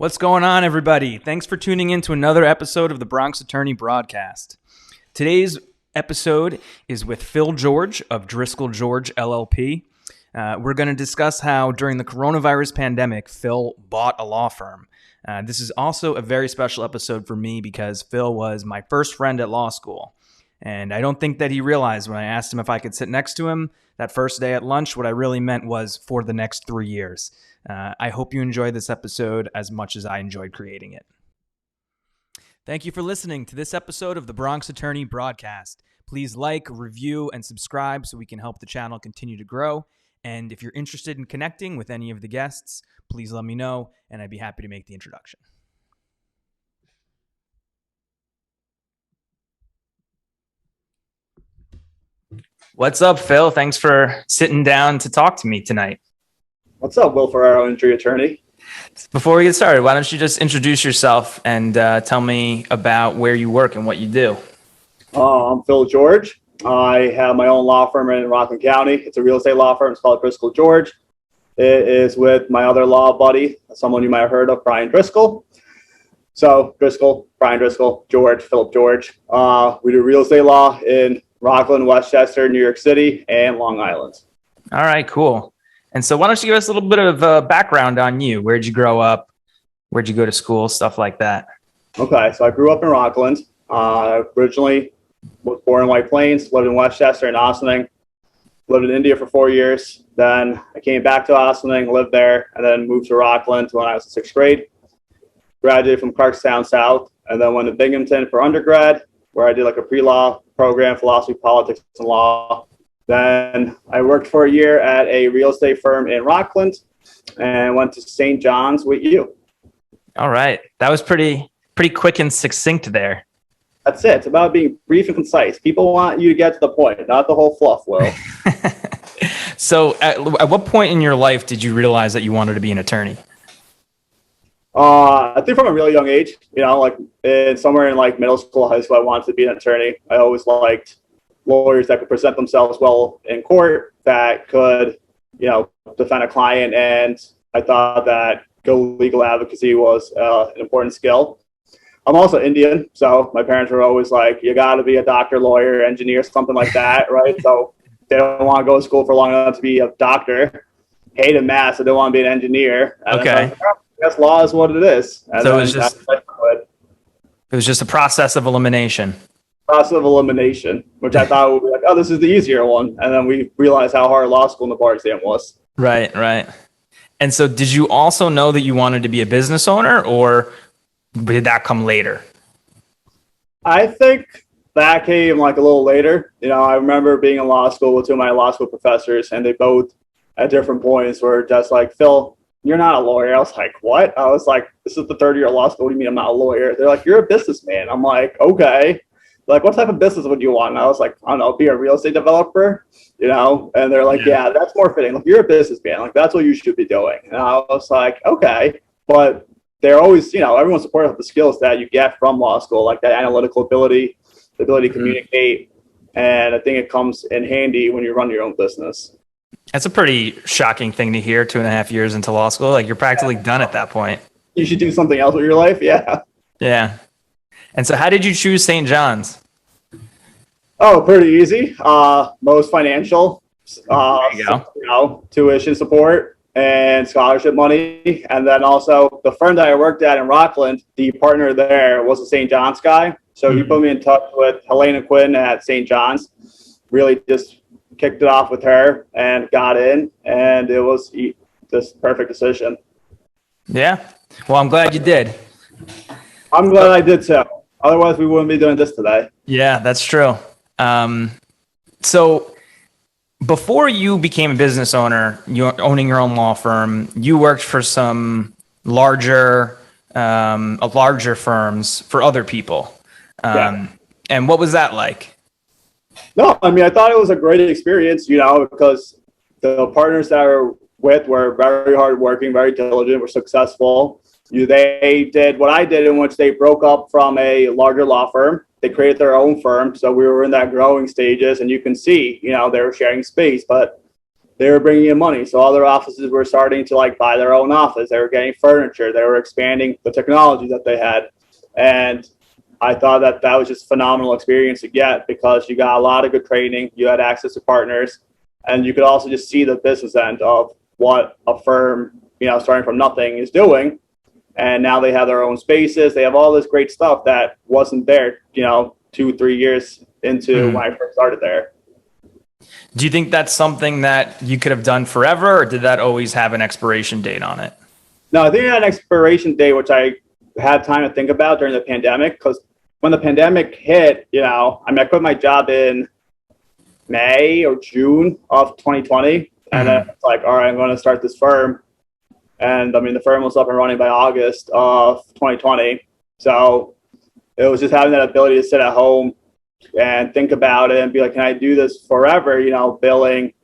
What's going on, everybody? Thanks for tuning in to another episode of the Bronx Attorney Broadcast. Today's episode is with Phil George of Driscoll George LLP. We're going to discuss how during the coronavirus pandemic, Phil bought a law firm. This is also a very special episode for me because Phil was my first friend at law school. And I don't think that he realized when I asked him if I could sit next to him that first day at lunch, what I really meant was for the next 3 years. I hope you enjoy this episode as much as I enjoyed creating it. Thank you for listening to this episode of the Bronx Attorney Broadcast. Please like, review, and subscribe so we can help the channel continue to grow. And if you're interested in connecting with any of the guests, please let me know, and I'd be happy to make the introduction. What's up, Phil? Thanks for sitting down to talk to me tonight. What's up, Will Ferraro, injury attorney? Before we get started, why don't you just introduce yourself and tell me about where you work and what you do? I'm Phil George. I have my own law firm in Rockland County. It's a real estate law firm. It's called Driscoll George. It is with my other law buddy, someone you might have heard of, Brian Driscoll. So Driscoll, Brian Driscoll, George, Philip George. We do real estate law in Rockland, Westchester, New York City, and Long Island. All right, cool. And so why don't you give us a little bit of background on you? Where'd you grow up? Where'd you go to school? Stuff like that. Okay, so I grew up in Rockland. Originally was born in White Plains, lived in Westchester and Ossining. Lived in India for 4 years. Then I came back to Ossining, lived there, and then moved to Rockland when I was in sixth grade. Graduated from Clarkstown South, and then went to Binghamton for undergrad, where I did like a pre-law program, philosophy, politics, and law. Then I worked for a year at a real estate firm in Rockland and went to St. John's with you. All right. That was pretty quick and succinct there. That's it. It's about being brief and concise. People want you to get to the point, not the whole fluff, Will. So at what point in your life did you realize that you wanted to be an attorney? I think from a really young age, somewhere in like middle school, high school, I wanted to be an attorney. I always liked lawyers that could present themselves well in court, that could, defend a client. And I thought that good legal advocacy was an important skill. I'm also Indian, so my parents were always like, you got to be a doctor, lawyer, engineer, something like that, right? So they don't want to go to school for long enough to be a doctor. Hated math, so they want to be an engineer. And okay. I guess law is what it is. And so it was just a process of elimination. Which I thought would be like, oh, this is the easier one. And then we realized how hard law school and the bar exam was. Right. And so did you also know that you wanted to be a business owner, or did that come later? I think that came like a little later. I remember being in law school with two of my law school professors, and they both at different points were just like, Phil, you're not a lawyer. I was like, what? I was like, this is the third year of law school. What do you mean I'm not a lawyer? They're like, you're a businessman. I'm like, okay. Like, what type of business would you want? And I was like, I don't know, be a real estate developer, and they're like, yeah, that's more fitting. Like, you're a businessman. Like, that's what you should be doing. And I was like, okay. But they're always, everyone's supportive of the skills that you get from law school, like that analytical ability, the ability to communicate. And I think it comes in handy when you run your own business. That's a pretty shocking thing to hear 2.5 years into law school. Like, you're practically done at that point. You should do something else with your life. Yeah. Yeah. And so how did you choose St. John's? Oh, pretty easy. Most financial, tuition support and scholarship money. And then also the firm that I worked at in Rockland, the partner there was a St. John's guy. So he put me in touch with Helena Quinn at St. John's. Really just kicked it off with her and got in. And it was this perfect decision. Yeah. Well, I'm glad you did. I'm glad I did too. Otherwise, we wouldn't be doing this today. Yeah, that's true. So before you became a business owner, you're owning your own law firm, you worked for some larger firms for other people. And what was that like? No, I mean, I thought it was a great experience, because the partners that I were with were very hardworking, very diligent, were successful. They did what I did, in which they broke up from a larger law firm. They created their own firm. So we were in that growing stages, and you can see, they were sharing space, but they were bringing in money. So other offices were starting to like buy their own office. They were getting furniture. They were expanding the technology that they had. And I thought that that was just a phenomenal experience to get because you got a lot of good training. You had access to partners, and you could also just see the business end of what a firm, starting from nothing is doing. And now they have their own spaces. They have all this great stuff that wasn't there, 2-3 years into when I first started there. Do you think that's something that you could have done forever, or did that always have an expiration date on it? No, I think it had an expiration date, which I had time to think about during the pandemic, because when the pandemic hit, I quit my job in May or June of 2020. And then it's like, all right, I'm going to start this firm. And the firm was up and running by August of 2020. So it was just having that ability to sit at home and think about it and be like, can I do this forever? Billing,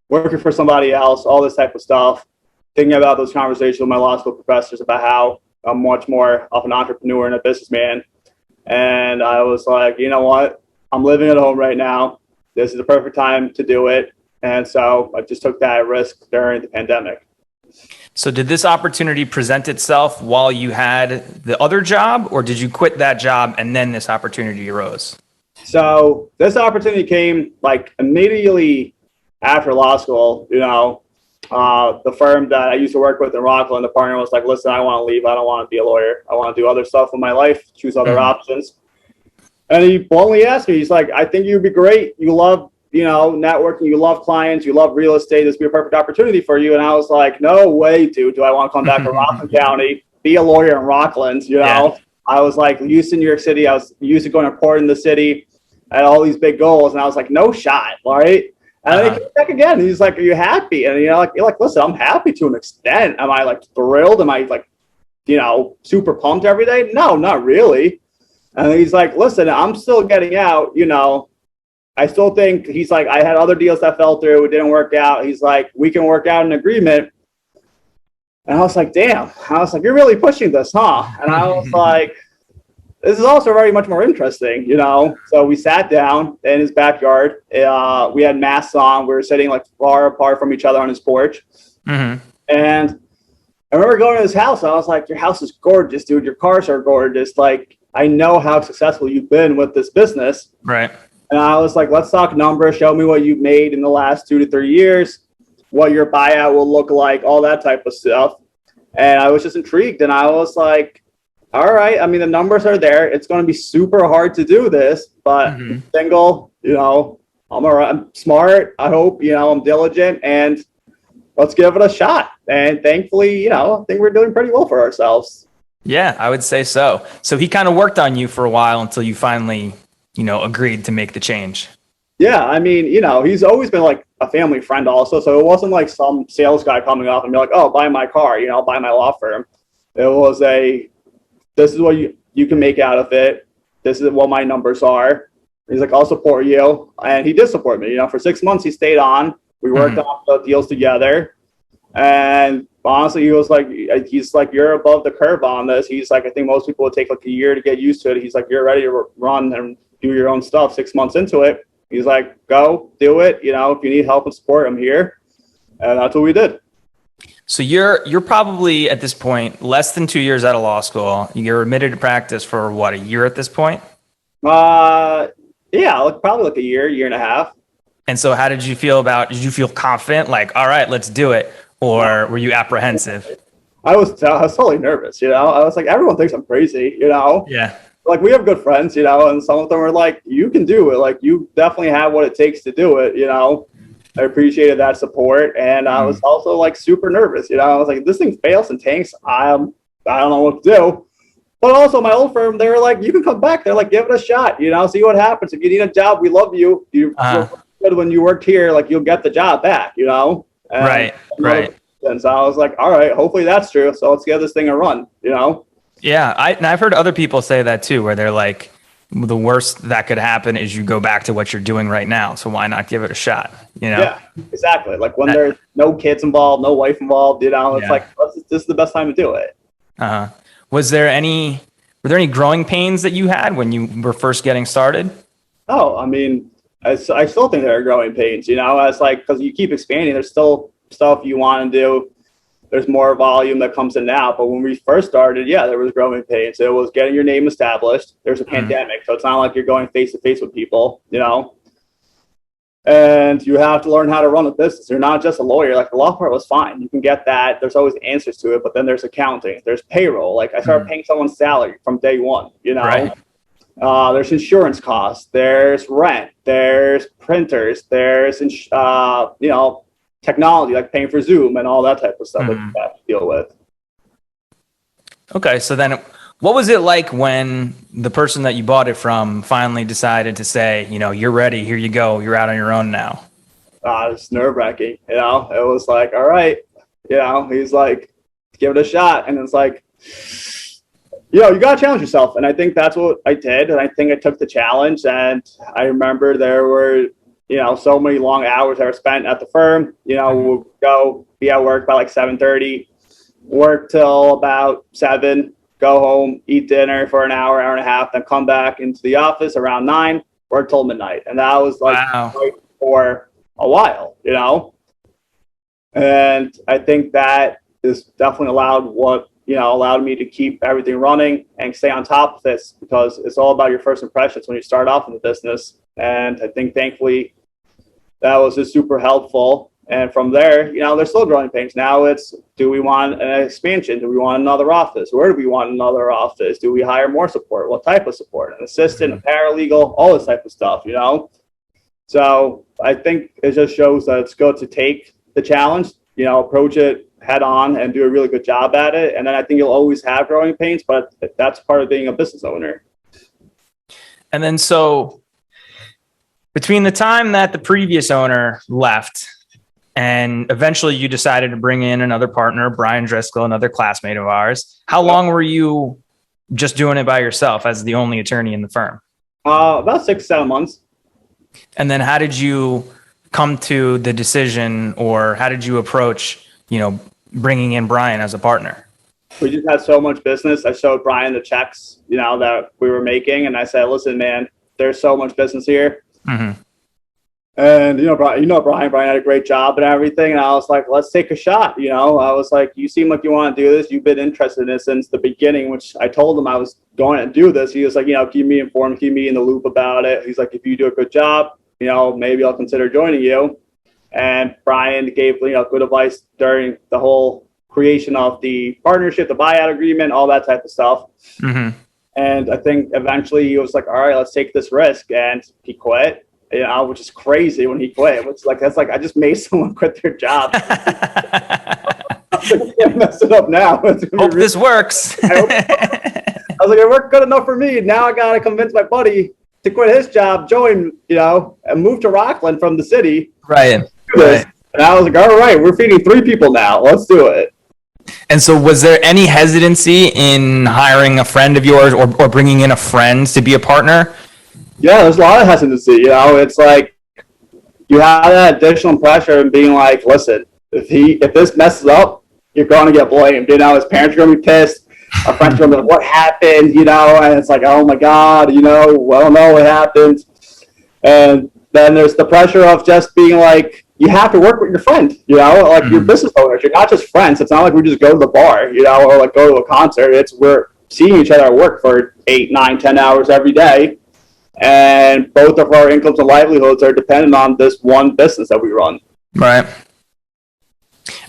working for somebody else, all this type of stuff. Thinking about those conversations with my law school professors about how I'm much more of an entrepreneur and a businessman. And I was like, you know what? I'm living at home right now. This is the perfect time to do it. And so I just took that risk during the pandemic. So did this opportunity present itself while you had the other job, or did you quit that job and then this opportunity arose? So this opportunity came like immediately after law school. The firm that I used to work with in Rockland, the partner was like, listen, I want to leave. I don't want to be a lawyer. I want to do other stuff with my life, choose other options. And he bluntly asked me, he's like, I think you'd be great. You love, networking. You love clients. You love real estate. This would be a perfect opportunity for you. And I was like, no way, dude. Do I want to come back to Rockland County, be a lawyer in Rockland? Yeah. I was like used to New York City. I was used to going to court in the city. I had all these big goals. And I was like, no shot. All right. And then he came back again. And he's like, are you happy? And you're like, listen, I'm happy to an extent. Am I like thrilled? Am I like, super pumped every day? No, not really. And he's like, listen, I'm still getting out, I still think, he's like, I had other deals that fell through. It didn't work out. He's like, we can work out an agreement. And I was like, damn. I was like, you're really pushing this, huh? And I was like, this is also very much more interesting, So we sat down in his backyard. We had masks on. We were sitting like far apart from each other on his porch. And I remember going to his house. I was like, your house is gorgeous, dude. Your cars are gorgeous. Like, I know how successful you've been with this business. Right. And I was like, let's talk numbers. Show me what you've made in the last 2 to 3 years, what your buyout will look like, all that type of stuff. And I was just intrigued. And I was like, all right. The numbers are there. It's going to be super hard to do this, but I'm single, I'm smart. I hope, I'm diligent, and let's give it a shot. And thankfully, I think we're doing pretty well for ourselves. Yeah, I would say so. So he kind of worked on you for a while until you finally, agreed to make the change. Yeah. He's always been like a family friend also. So it wasn't like some sales guy coming up and be like, oh, buy my car, buy my law firm. It was this is what you can make out of it. This is what my numbers are. He's like, I'll support you. And he did support me. For 6 months, he stayed on. We worked on the deals together. And honestly, he's like, you're above the curve on this. He's like, I think most people would take like a year to get used to it. He's like, you're ready to run and do your own stuff 6 months into it. He's like, go do it. If you need help and support, I'm here. And that's what we did. So you're probably at this point less than 2 years out of law school. You're admitted to practice for what, a year at this point? Yeah, probably like a year and a half. And so how did you feel did you feel confident? Like, all right, let's do it. Or were you apprehensive? I was totally nervous, I was like, everyone thinks I'm crazy, Yeah. Like, we have good friends, and some of them are like, you can do it. Like, you definitely have what it takes to do it, I appreciated that support. And I was also like super nervous, I was like, if this thing fails and tanks, I don't know what to do. But also my old firm, they were like, you can come back. They're like, give it a shot, see what happens. If you need a job, we love you. You good when you worked here, like, you'll get the job back, And Right. And so I was like, all right, hopefully that's true. So let's give this thing a run, Yeah. I've heard other people say that too, where they're like, the worst that could happen is you go back to what you're doing right now. So why not give it a shot? Yeah, exactly. Like when there's no kids involved, no wife involved, it's like, this is the best time to do it. Were there any growing pains that you had when you were first getting started? Oh, I still think there are growing pains, as like, because you keep expanding, there's still stuff you want to do. There's more volume that comes in now. But when we first started, yeah, there was growing pains. It was getting your name established. There's a pandemic, so it's not like you're going face to face with people, and you have to learn how to run a business. You're not just a lawyer. Like, the law part was fine. You can get that. There's always answers to it, but then there's accounting. There's payroll. Like, I started paying someone's salary from day one, Right. There's insurance costs. There's rent. There's printers. There's, technology, like paying for Zoom and all that type of stuff that you have to deal with. Okay. So then what was it like when the person that you bought it from finally decided to say, you're ready, here you go, you're out on your own now? It's nerve-wracking, it was like, all right, he's like, give it a shot. And it's like, you got to challenge yourself. And I think that's what I did. And I think I took the challenge. And I remember there were, so many long hours that were spent at the firm. We'll go be at work by like 7:30, work till about 7, go home, eat dinner for an hour, hour and a half, then come back into the office around 9, work till midnight. And that was like right for a while, And I think that is definitely allowed me to keep everything running and stay on top of this, because it's all about your first impressions when you start off in the business. And I think thankfully that was just super helpful. And from there, there's still growing pains. Now it's, do we want an expansion? Do we want another office? Where do we want another office? Do we hire more support? What type of support? An assistant, a paralegal, all this type of stuff, So I think it just shows that it's good to take the challenge, approach it head on and do a really good job at it. And then I think you'll always have growing pains, but that's part of being a business owner. And then so between the time that the previous owner left and eventually you decided to bring in another partner, Brian Driscoll, another classmate of ours, how long were you just doing it by yourself as the only attorney in the firm? About 6-7 months. And then how did you come to the decision, or how did you approach, bringing in Brian as a partner? We just had so much business. I showed Brian the checks, that we were making. And I said, listen, man, there's so much business here. Mm-hmm. And, Brian had a great job and everything. And I was like, let's take a shot. I was like, you seem like you want to do this. You've been interested in this since the beginning, which I told him I was going to do this. He was like, keep me informed, keep me in the loop about it. He's like, if you do a good job, maybe I'll consider joining you. And Brian gave, good advice during the whole creation of the partnership, the buyout agreement, all that type of stuff. Mm-hmm. And I think eventually he was like, all right, let's take this risk. And he quit, which is crazy when he quit. It's like, that's like, I just made someone quit their job. I was like, I can't mess it up now. Hope this works. I was like, it worked good enough for me. Now I got to convince my buddy to quit his job, join, and move to Rockland from the city. Right. And I was like, all right, we're feeding 3 people now. Let's do it. And so was there any hesitancy in hiring a friend of yours or bringing in a friend to be a partner? Yeah, there's a lot of hesitancy. It's like you have that additional pressure and being like, listen, if this messes up, you're going to get blamed. His parents are going to be pissed. Our friends are going to be like, what happened? And it's like, oh my God, I don't know what happened. And then there's the pressure of just being like, you have to work with your friend, like your business owners. You're not just friends. It's not like we just go to the bar, or like go to a concert. It's we're seeing each other at work for 8, 9, 10 hours every day. And both of our incomes and livelihoods are dependent on this one business that we run. Right.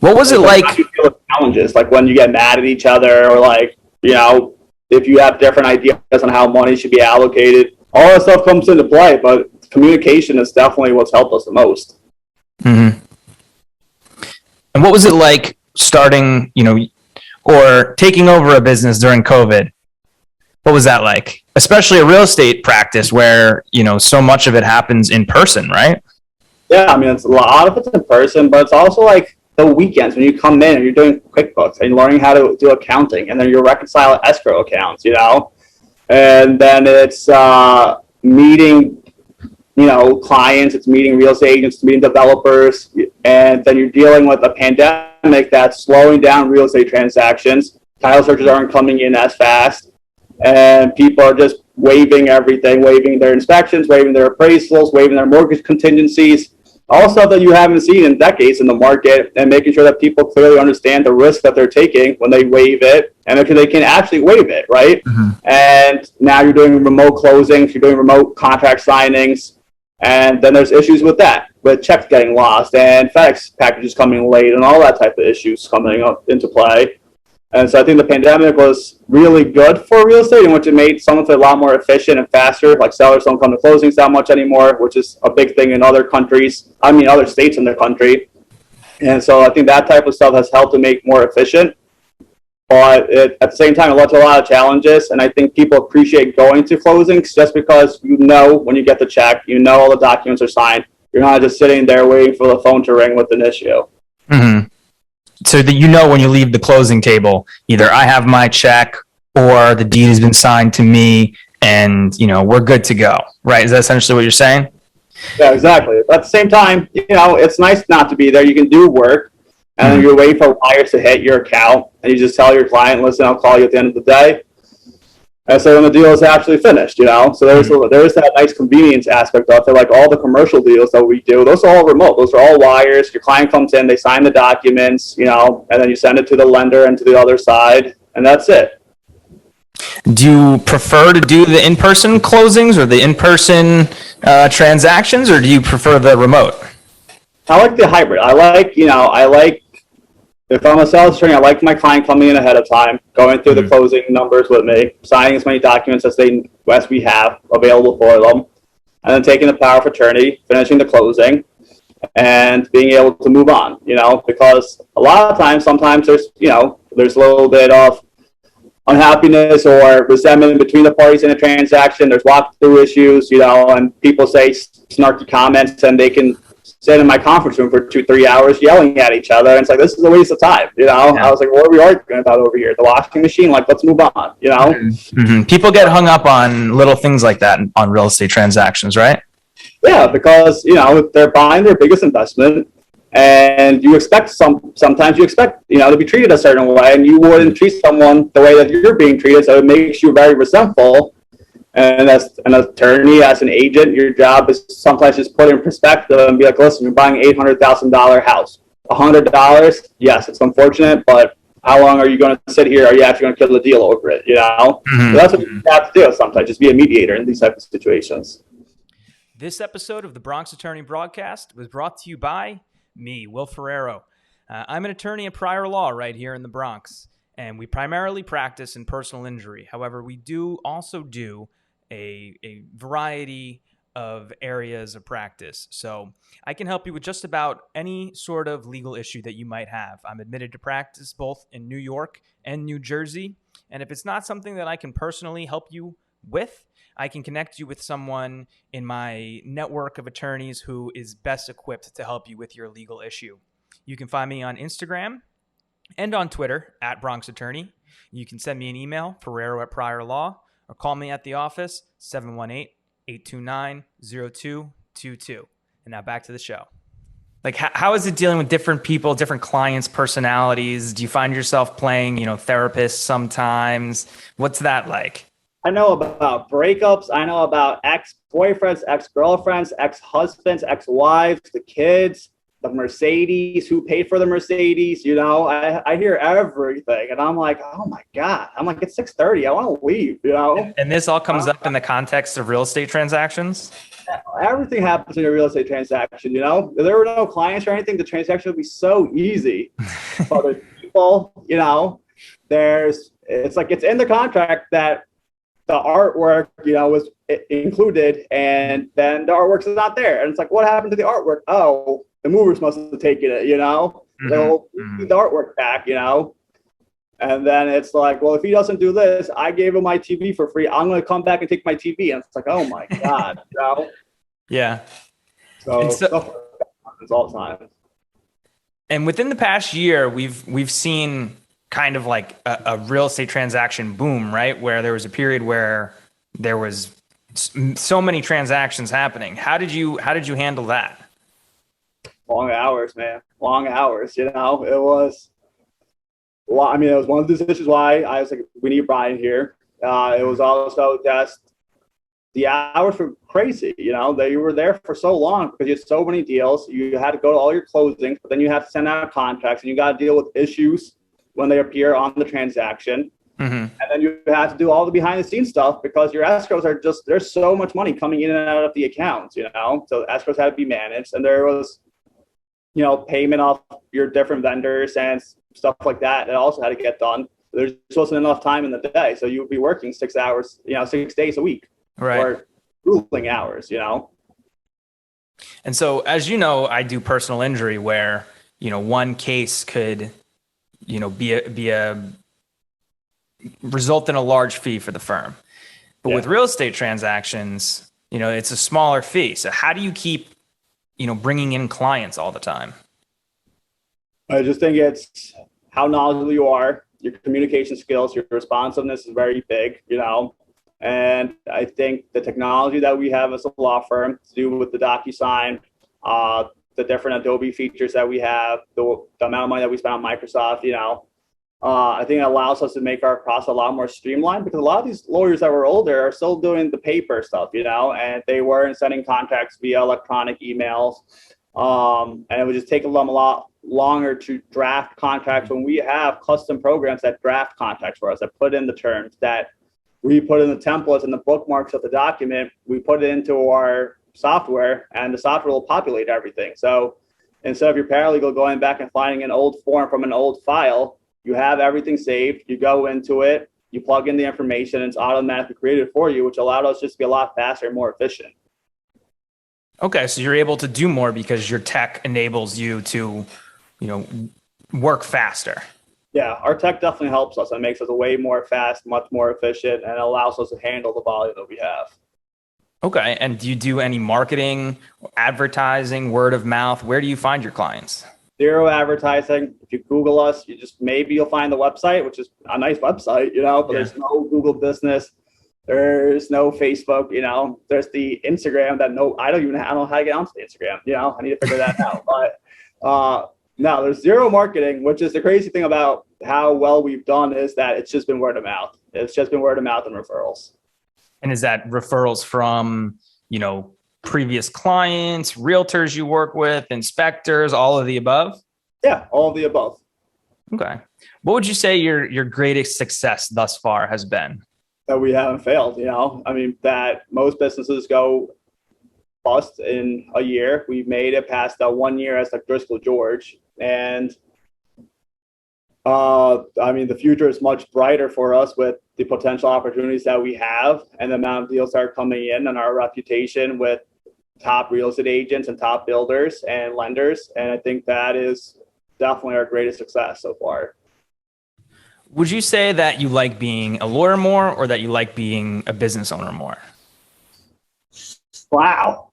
What was it like? How do you feel with challenges? Like when you get mad at each other, or like, if you have different ideas on how money should be allocated, all that stuff comes into play. But communication is definitely what's helped us the most. Mm-hmm. And what was it like starting, or taking over a business during COVID? What was that like? Especially a real estate practice where, so much of it happens in person, right? Yeah, it's a lot of it's in person, but it's also like the weekends when you come in and you're doing QuickBooks and you're learning how to do accounting, and then you're reconciling escrow accounts, and then it's meeting clients, it's meeting real estate agents, it's meeting developers, and then you're dealing with a pandemic that's slowing down real estate transactions. Title searches aren't coming in as fast, and people are just waiving everything, waiving their inspections, waiving their appraisals, waiving their mortgage contingencies, all stuff that you haven't seen in decades in the market, and making sure that people clearly understand the risk that they're taking when they waive it, and if they can actually waive it, right? And now you're doing remote closings, you're doing remote contract signings, and then there's issues with that, with checks getting lost and FedEx packages coming late and all that type of issues coming up into play. And so I think the pandemic was really good for real estate, in which it made some of it a lot more efficient and faster. Like sellers don't come to closings that much anymore, which is a big thing in other countries. I mean, other states in the country. And so I think that type of stuff has helped to make more efficient. But at the same time, it led to a lot of challenges. And I think people appreciate going to closings just because you know when you get the check, you know all the documents are signed. You're not just sitting there waiting for the phone to ring with an issue. Mm-hmm. So that you know when you leave the closing table, either I have my check or the deed has been signed to me and, we're good to go, right? Is that essentially what you're saying? Yeah, exactly. But at the same time, it's nice not to be there. You can do work, and then you're waiting for wires to hit your account, and you just tell your client, listen, I'll call you at the end of the day. And so when the deal is actually finished, so there's that nice convenience aspect of it. Like all the commercial deals that we do, those are all remote. Those are all wires. Your client comes in, they sign the documents, and then you send it to the lender and to the other side, and that's it. Do you prefer to do the in-person closings or the in-person transactions, or do you prefer the remote? I like the hybrid. I like if I'm a sales attorney, I like my client coming in ahead of time, going through the closing numbers with me, signing as many documents as we have available for them, and then taking the power of attorney, finishing the closing, and being able to move on. Because a lot of times, sometimes there's a little bit of unhappiness or resentment between the parties in a transaction. There's walkthrough issues, and people say snarky comments, and they can sit in my conference room for 2-3 hours yelling at each other. And it's like, this is a waste of time. Yeah. I was like, what are we arguing about over here? The washing machine? Like, let's move on, Mm-hmm. People get hung up on little things like that on real estate transactions, right? Yeah, because, they're buying their biggest investment, and you expect sometimes you expect, to be treated a certain way, and you wouldn't treat someone the way that you're being treated. So it makes you very resentful. And as an attorney, as an agent, your job is sometimes just put in perspective and be like, listen, you're buying an $800,000 house. $100, yes, it's unfortunate, but how long are you going to sit here? Are you actually going to kill the deal over it? So that's what you have to do sometimes, just be a mediator in these types of situations. This episode of the Bronx Attorney Broadcast was brought to you by me, Will Ferrero. I'm an attorney in prior law right here in the Bronx, and we primarily practice in personal injury. However, we do also do a variety of areas of practice. So I can help you with just about any sort of legal issue that you might have. I'm admitted to practice both in New York and New Jersey. And if it's not something that I can personally help you with, I can connect you with someone in my network of attorneys who is best equipped to help you with your legal issue. You can find me on Instagram and on Twitter at Bronx Attorney. You can send me an email, Ferrero@Prior Law, or call me at the office, 718-829-0222. And now back to the show. Like, how is it dealing with different people, different clients, personalities? Do you find yourself playing, therapists sometimes? What's that like? I know about breakups. I know about ex-boyfriends, ex-girlfriends, ex-husbands, ex-wives, the kids, the Mercedes, who paid for the Mercedes. I hear everything, and I'm like, oh my God. I'm like, it's 6:30. I want to leave, And this all comes up in the context of real estate transactions? Everything happens in a real estate transaction, If there were no clients or anything, the transaction would be so easy. But there's people, it's in the contract that the artwork, was included, and then the artwork's not there. And it's like, what happened to the artwork? Oh, the movers must have taken it, So the artwork back, And then it's like, well, if he doesn't do this, I gave him my TV for free. I'm going to come back and take my TV. And it's like, oh my God, Yeah. So stuff like that happens all the time. And within the past year, we've seen kind of like a real estate transaction boom, right? Where there was a period where there was so many transactions happening. How did you handle that? Long hours, man. Long hours. It was. Well, it was one of the decisions why I was like, we need Brian here. It was also just the hours were crazy. They were there for so long because you had so many deals. You had to go to all your closings, but then you have to send out contracts and you got to deal with issues when they appear on the transaction. Mm-hmm. And then you have to do all the behind the scenes stuff because your escrows are just, there's so much money coming in and out of the accounts, so escrows had to be managed. And there was, payment off your different vendors and stuff like that. That also had to get done. There just wasn't enough time in the day. So you would be working 6 hours, 6 days a week. Right. Or grueling hours, And so, as you know, I do personal injury where, one case could, be a result in a large fee for the firm. But with real estate transactions, it's a smaller fee. So how do you keep, bringing in clients all the time? I just think it's how knowledgeable you are, your communication skills, your responsiveness is very big, And I think the technology that we have as a law firm to do with the DocuSign, the different Adobe features that we have, the amount of money that we spend on Microsoft, I think it allows us to make our process a lot more streamlined because a lot of these lawyers that were older are still doing the paper stuff, and they weren't sending contracts via electronic emails. And it would just take them a lot longer to draft contracts when we have custom programs that draft contracts for us, that put in the terms, that we put in the templates and the bookmarks of the document, we put it into our software and the software will populate everything. So instead of your paralegal going back and finding an old form from an old file, you have everything saved, you go into it, you plug in the information, and it's automatically created for you, which allowed us just to be a lot faster and more efficient. Okay, so you're able to do more because your tech enables you to, work faster. Yeah, our tech definitely helps us. It makes us way more fast, much more efficient, and allows us to handle the volume that we have. Okay, and do you do any marketing, advertising, word of mouth? Where do you find your clients? Zero advertising. If you Google us, you'll find the website, which is a nice website, but there's no Google business. There's no Facebook, there's the Instagram that I don't know how to get onto the Instagram, I need to figure that out. But no, there's zero marketing, which is the crazy thing about how well we've done is that it's just been word of mouth. It's just been word of mouth and referrals. And is that referrals from, previous clients, realtors you work with, inspectors, all of the above? Yeah, all of the above. Okay. What would you say your greatest success thus far has been? That we haven't failed, that most businesses go bust in a year. We've made it past that 1 year as like Driscoll George. And the future is much brighter for us with the potential opportunities that we have and the amount of deals that are coming in and our reputation with top real estate agents and top builders and lenders. And I think that is definitely our greatest success so far. Would you say that you like being a lawyer more or that you like being a business owner more? Wow.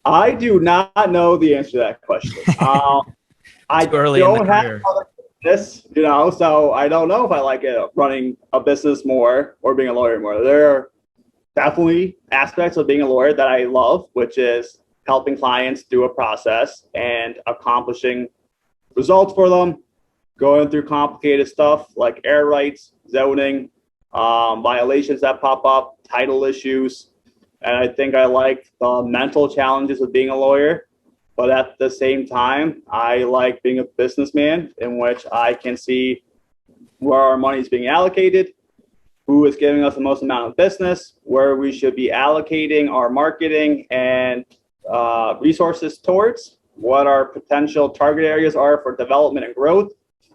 I do not know the answer to that question. I don't have this, so I don't know if I like it running a business more or being a lawyer more. There are definitely aspects of being a lawyer that I love, which is helping clients do a process and accomplishing results for them, going through complicated stuff like air rights, zoning, violations that pop up, title issues. And I think I like the mental challenges of being a lawyer. But at the same time, I like being a businessman in which I can see where our money is being allocated, who is giving us the most amount of business, where we should be allocating our marketing and resources towards, what our potential target areas are for development and growth.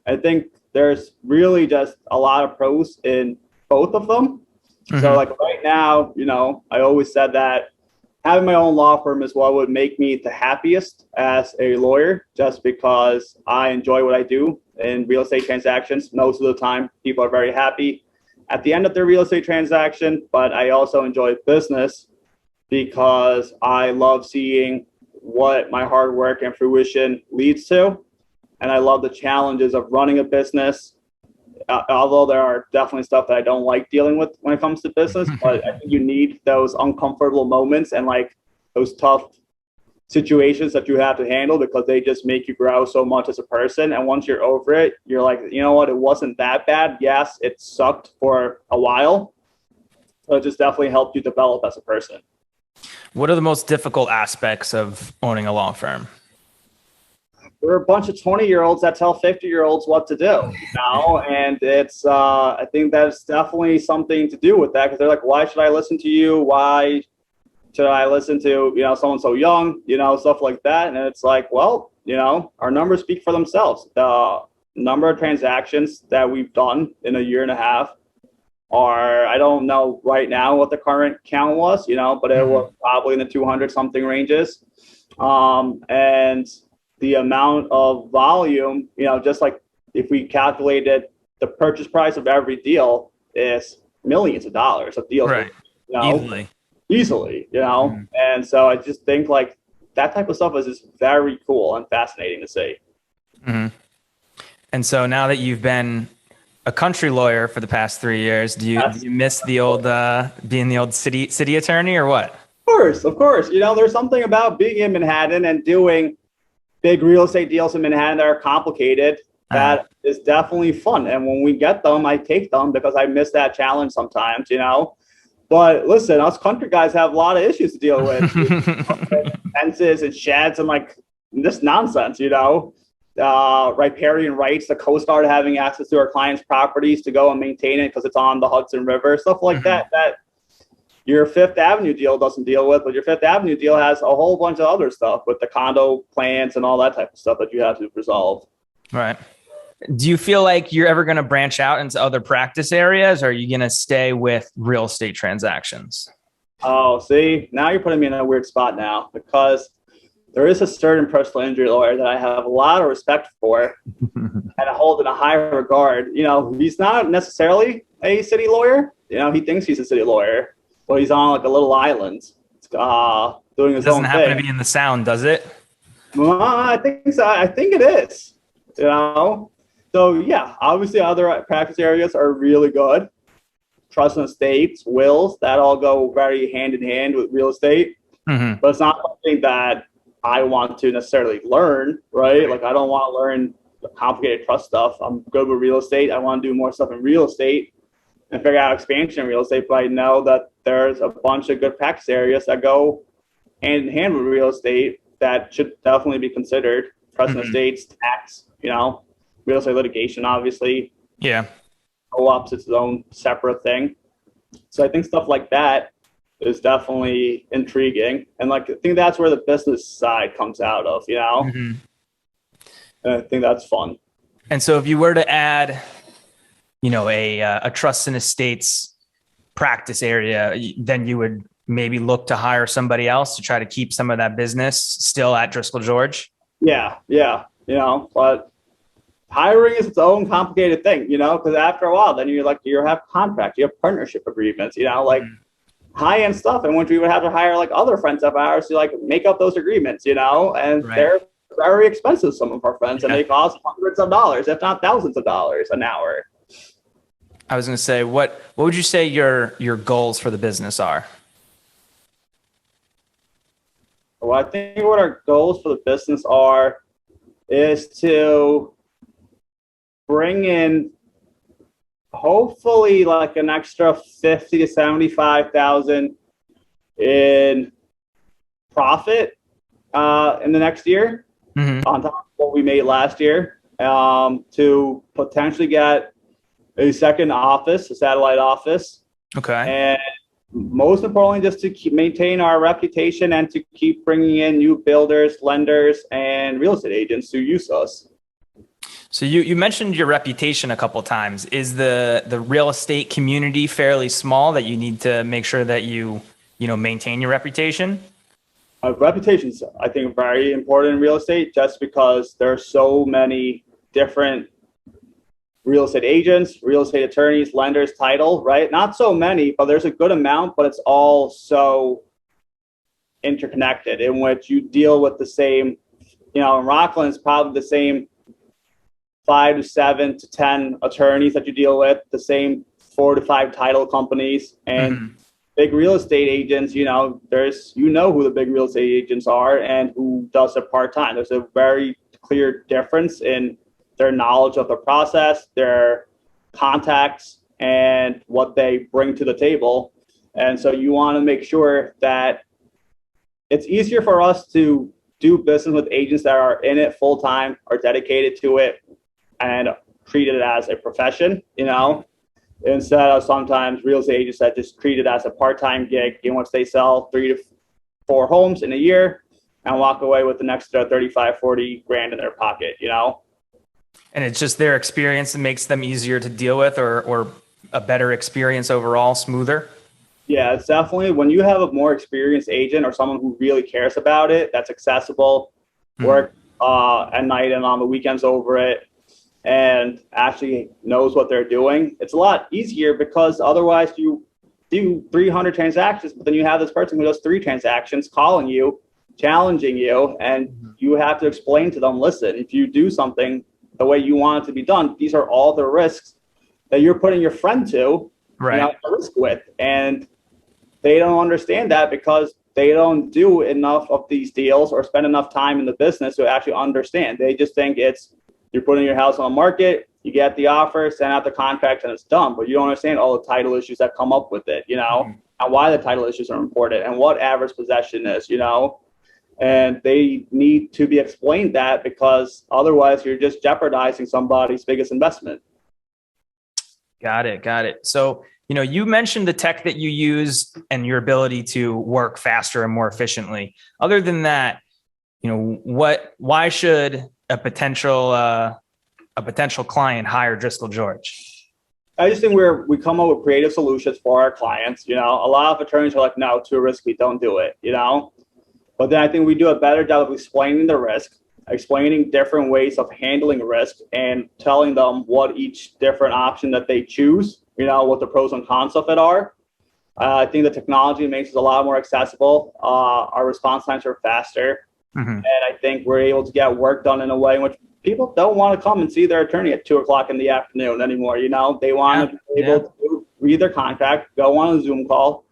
I think there's really just a lot of pros in both of them. Mm-hmm. So like right now, I always said that having my own law firm is what would make me the happiest as a lawyer, just because I enjoy what I do in real estate transactions. Most of the time, people are very happy at the end of their real estate transaction, but I also enjoy business because I love seeing what my hard work and fruition leads to. And I love the challenges of running a business, although there are definitely stuff that I don't like dealing with when it comes to business. But I think you need those uncomfortable moments and like those tough situations that you have to handle because they just make you grow so much as a person. And once you're over it, you're like, you know what, it wasn't that bad. Yes, it sucked for a while, So it just definitely helped you develop as a person. What are the most difficult aspects of owning a law firm? We're a bunch of 20-year-olds that tell 50-year-olds what to do, and it's I think that's definitely something to do with that, because they're like, why should I listen to you? Why should I listen to, someone so young, stuff like that? And it's like, well, our numbers speak for themselves. The number of transactions that we've done in a year and a half are, I don't know right now what the current count was, but it was probably in the 200 something ranges. And the amount of volume, just like if we calculated the purchase price of every deal is millions of dollars of deals, Right. Easily. And so I just think like that type of stuff is just very cool and fascinating to see. Mm-hmm. And so now that you've been a country lawyer for the past 3 years, do you miss the old being the old city attorney, or what? Of course. There's something about being in Manhattan and doing big real estate deals in Manhattan that are complicated that is definitely fun. And when we get them, I take them because I miss that challenge sometimes, But listen, us country guys have a lot of issues to deal with. Fences and sheds and like this nonsense, riparian rights, the Coast Guard having access to our clients' properties to go and maintain it because it's on the Hudson River, stuff like that your Fifth Avenue deal doesn't deal with, but your Fifth Avenue deal has a whole bunch of other stuff with the condo plans and all that type of stuff that you have to resolve. Right. Do you feel like you're ever going to branch out into other practice areas, or are you going to stay with real estate transactions? Oh, see, now you're putting me in a weird spot now, because there is a certain personal injury lawyer that I have a lot of respect for and I hold in a high regard. He's not necessarily a city lawyer. He thinks he's a city lawyer, but he's on like a little island doing his own thing. It doesn't happen to be in the Sound, does it? I think so. I think it is. So yeah, obviously other practice areas are really good. Trust and estates, wills, that all go very hand in hand with real estate. Mm-hmm. But it's not something that I want to necessarily learn, right? Like I don't want to learn the complicated trust stuff. I'm good with real estate. I want to do more stuff in real estate and figure out expansion in real estate. But I know that there's a bunch of good practice areas that go hand in hand with real estate that should definitely be considered. Trust and estates, tax, real estate litigation, obviously. Yeah. Co-ops, its own separate thing. So I think stuff like that is definitely intriguing. And like, I think that's where the business side comes out of, And I think that's fun. And so if you were to add, a trust and estates practice area, then you would maybe look to hire somebody else to try to keep some of that business still at Driscoll George. Yeah. But hiring is its own complicated thing, because after a while, then you have contracts, you have partnership agreements, high-end stuff. And once we would have to hire like other friends of ours to like make up those agreements, and they're very expensive, some of our friends, and they cost hundreds of dollars, if not thousands of dollars an hour. I was going to say, what would you say your goals for the business are? Well, I think what our goals for the business are is to bring in hopefully like an extra 50 to 75,000 in profit in the next year, on top of what we made last year, to potentially get a second office, a satellite office. Okay. And most importantly, just to maintain our reputation and to keep bringing in new builders, lenders, and real estate agents to use us. So you mentioned your reputation a couple of times. Is the real estate community fairly small that you need to make sure that you maintain your reputation? Reputation's, I think, very important in real estate, just because there are so many different real estate agents, real estate attorneys, lenders, title, right? Not so many, but there's a good amount, but it's all so interconnected, in which you deal with the same, in Rockland, it's probably the same 5 to 7 to 10 attorneys that you deal with, the same 4 to 5 title companies, and big real estate agents, there's, who the big real estate agents are and who does it part-time. There's a very clear difference in their knowledge of the process, their contacts, and what they bring to the table. And so you want to make sure that it's easier for us to do business with agents that are in it full time, are dedicated to it, and treat it as a profession, instead of sometimes real estate agents that just treat it as a part-time gig in which they sell 3 to 4 homes in a year and walk away with an extra 35, 40 grand in their pocket, And it's just their experience that makes them easier to deal with, or a better experience overall, smoother? Yeah, it's definitely when you have a more experienced agent or someone who really cares about it, that's accessible, work at night and on the weekends over it, and actually knows what they're doing. It's a lot easier because otherwise you do 300 transactions, but then you have this person who does 3 transactions calling you, challenging you, and you have to explain to them, listen, if you do something the way you want it to be done, these are all the risks that you're putting your friend to, risk with. And they don't understand that because they don't do enough of these deals or spend enough time in the business to actually understand. They just think it's you're putting your house on the market, you get the offer, send out the contract, and it's done. But you don't understand all the title issues that come up with it, and why the title issues are important and what average possession is, And they need to be explained that because otherwise you're just jeopardizing somebody's biggest investment. Got it. So, you mentioned the tech that you use and your ability to work faster and more efficiently. Other than that, why should a potential client hire Driscoll George? I just think we come up with creative solutions for our clients. A lot of attorneys are like, no, too risky, don't do it, But then I think we do a better job of explaining the risk, explaining different ways of handling risk, and telling them what each different option that they choose, what the pros and cons of it are. I think the technology makes it a lot more accessible. Our response times are faster. And I think we're able to get work done in a way in which people don't want to come and see their attorney at 2:00 in the afternoon anymore. They want to be able to read their contract, go on a Zoom call,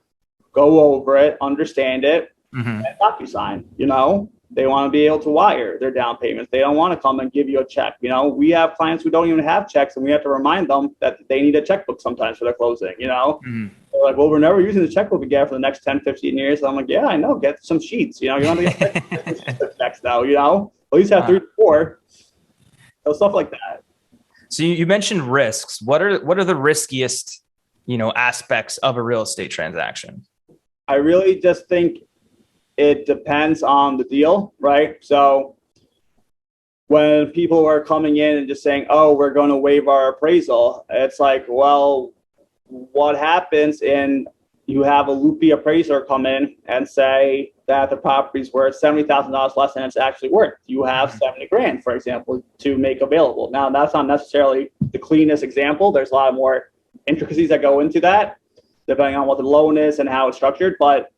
go over it, understand it, and DocuSign. They want to be able to wire their down payments. They don't want to come and give you a check. We have clients who don't even have checks, and we have to remind them that they need a checkbook sometimes for their closing. They're like, well, we're never using the checkbook again for the next 10, 15 years. And I'm like, yeah, I know. Get some sheets. You don't have to get checks now. At least have 3 to 4. Stuff like that. So you mentioned risks. What are the riskiest, aspects of a real estate transaction? I really just think it depends on the deal, right? So when people are coming in and just saying, oh, we're going to waive our appraisal, it's like, well, what happens in you have a loopy appraiser come in and say that the property's worth $70,000 less than it's actually worth. You have 70 grand, for example, to make available. Now, that's not necessarily the cleanest example. There's a lot more intricacies that go into that, depending on what the loan is and how it's structured. But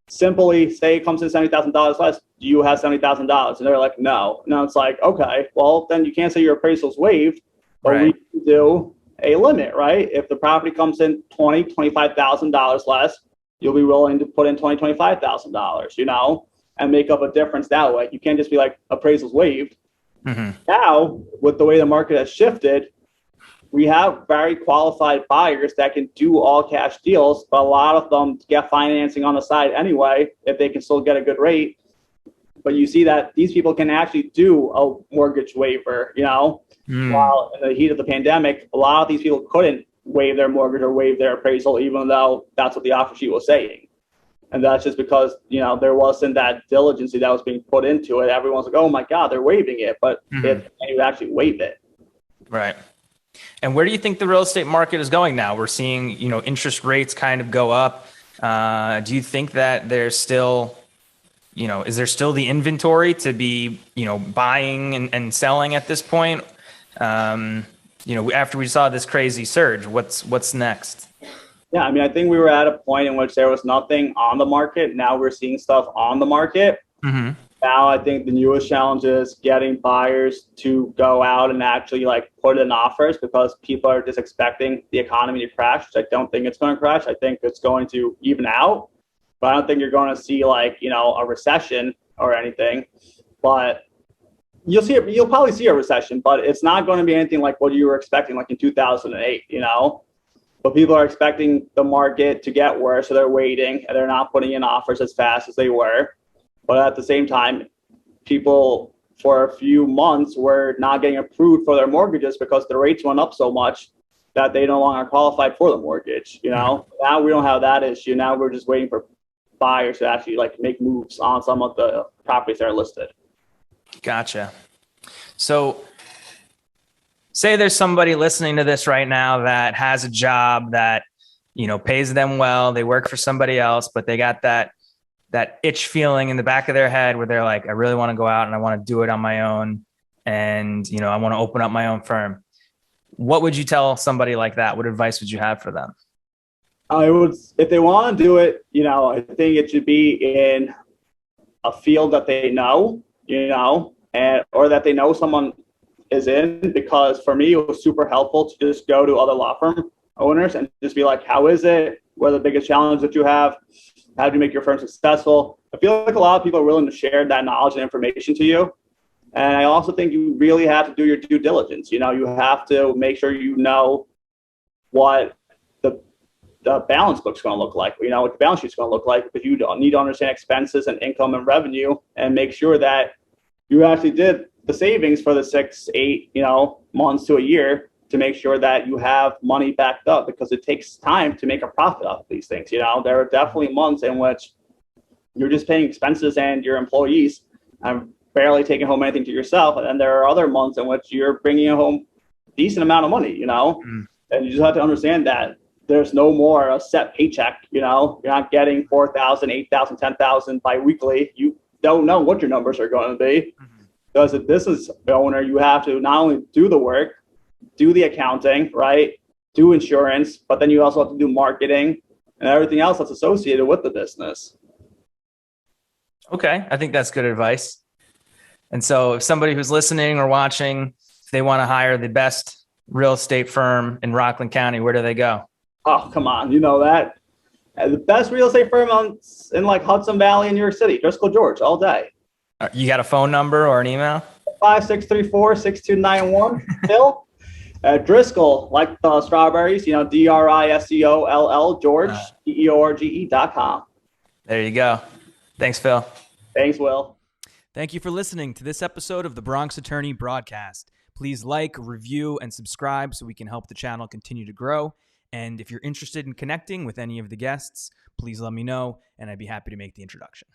simply say it comes in $70,000 less, do you have $70,000? And they're like, no. Now it's like, okay, well, then you can't say your appraisal's waived, but we can do a limit, right? If the property comes in $25,000 less, you'll be willing to put in $25,000, and make up a difference that way. You can't just be like, appraisal's waived. Now, with the way the market has shifted, we have very qualified buyers that can do all cash deals, but a lot of them get financing on the side anyway, if they can still get a good rate. But you see that these people can actually do a mortgage waiver, while in the heat of the pandemic, a lot of these people couldn't waive their mortgage or waive their appraisal, even though that's what the offer sheet was saying. And that's just because, there wasn't that diligence that was being put into it. Everyone's like, oh my God, they're waiving it. But if you actually waive it. Right. And where do you think the real estate market is going now? We're seeing, interest rates kind of go up. Do you think that there's still, is there still the inventory to be, buying and selling at this point? After we saw this crazy surge, what's next? Yeah, I think we were at a point in which there was nothing on the market. Now we're seeing stuff on the market. Now I think the newest challenge is getting buyers to go out and actually put in offers, because people are just expecting the economy to crash, which I don't think it's going to crash. I think it's going to even out, but I don't think you're going to see a recession or anything. But you'll probably see a recession, but it's not going to be anything like what you were expecting in 2008, but people are expecting the market to get worse, so they're waiting and they're not putting in offers as fast as they were. But at the same time, people for a few months were not getting approved for their mortgages because the rates went up so much that they no longer qualified for the mortgage. Now we don't have that issue. Now we're just waiting for buyers to actually like make moves on some of the properties that are listed. Gotcha. So say there's somebody listening to this right now that has a job that, pays them well. They work for somebody else, but they got that itch feeling in the back of their head where they're like, I really want to go out and I want to do it on my own. And, I want to open up my own firm. What would you tell somebody like that? What advice would you have for them? I would, if they want to do it, I think it should be in a field that they know, and or that they know someone is in. Because for me, it was super helpful to just go to other law firm owners and just be like, how is it? What are the biggest challenges that you have? How do you make your firm successful? I feel like a lot of people are willing to share that knowledge and information to you. And I also think you really have to do your due diligence. You have to make sure you know what the balance book's going to look like, what the balance sheet's going to look like, because you need to understand expenses and income and revenue and make sure that you actually did the savings for the 6, 8, months to a year to make sure that you have money backed up, because it takes time to make a profit off of these things. There are definitely months in which you're just paying expenses and your employees and barely taking home anything to yourself. And then there are other months in which you're bringing home a decent amount of money, and you just have to understand that there's no more a set paycheck. You're not getting 4,000, 8,000, 10,000 biweekly. You don't know what your numbers are going to be. Because as a business owner, you have to not only do the work, do the accounting, right? Do insurance, but then you also have to do marketing and everything else that's associated with the business. Okay. I think that's good advice. And so if somebody who's listening or watching, if they want to hire the best real estate firm in Rockland County, where do they go? Oh, come on. You know that. The best real estate firm in like Hudson Valley in New York City, Driscoll George, all day. You got a phone number or an email? 5634-6291. Phil at Driscoll, like the strawberries, Driscoll, George, George.com. There you go. Thanks, Phil. Thanks, Will. Thank you for listening to this episode of the Bronx Attorney Broadcast. Please like, review, and subscribe so we can help the channel continue to grow. And if you're interested in connecting with any of the guests, please let me know, and I'd be happy to make the introduction.